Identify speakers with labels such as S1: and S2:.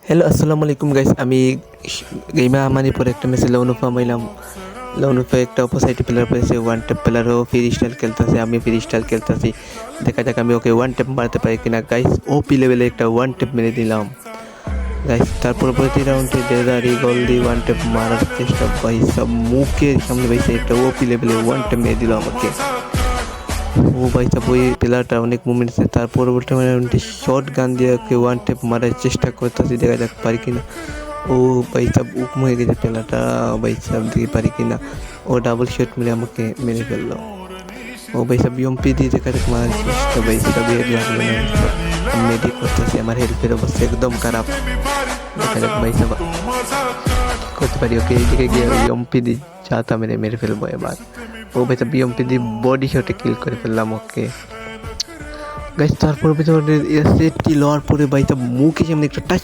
S1: Hello আসসালামু আলাইকুম guys. আমি গেমে আমানি পরে একটা ম্যাচে লৌনুফা মাইলাম। লৌনুফা একটা অপোসাইড প্লেয়ার পেয়েছে, ওয়ান ট্যাপ প্লেয়ারও ফ্রি স্টাইল খেলতেছে, আমি ফ্রি স্টাইল খেলতেছি। দেখা যাক আমি ওকে ওয়ান ট্যাপ মারতে পারি কিনা। গাইস ওপি লেভেলে একটা ওয়ান ট্যাপ মেরে দিলাম গাইস। তারপর প্রতি রাউন্ডে দেদারি গোল দিয়ে ওয়ান ট্যাপ মারার চেষ্টা। ভাই সব মুখের সামনে ভাই একটা ওপি লেভেলে ওয়ান ট্যাপ মেরে দিল আমাকে। ও ভাই সাহেব ওই প্লেয়ারটা অনেক মুভমেন্ট আছে। তার পরবর্তী রাউন্ডে শর্ট গান দিয়ে ওকে ওয়ান ট্যাপ মারার চেষ্টা করতেছি, দেখা যাক পারি কিনা। ও ভাই সাহেব উকম হয়ে গেছে প্লেয়ারটা, ভাই সাহেব দেখি পারি কিনা। ও ডাবল শট মেরে আমাকে মেরে ফেললো। ও ভাই সাহেব ইউএমপি দিয়ে দেখা যাক মারার চেষ্টা। ভাই সাহেব হেড লাগলো না। আমি মেডিক করতেছি, আমার হেল্পের অবস্থা একদম খারাপ। দেখা যাক ভাই সাহেব করতে পারি। ওকে এইদিকে গিয়ে ইউএমপি দিয়ে চাতা মেরে ফেলবো এবার। ও ভাই সাহেব ইউএমপি দিয়ে বডি শটে কিল করে ফেললাম ওকে গাইস। তারপর ভিতরে এসে লওয়ার পরে ভাই সাহেব মুখে সামনে একটা টাচ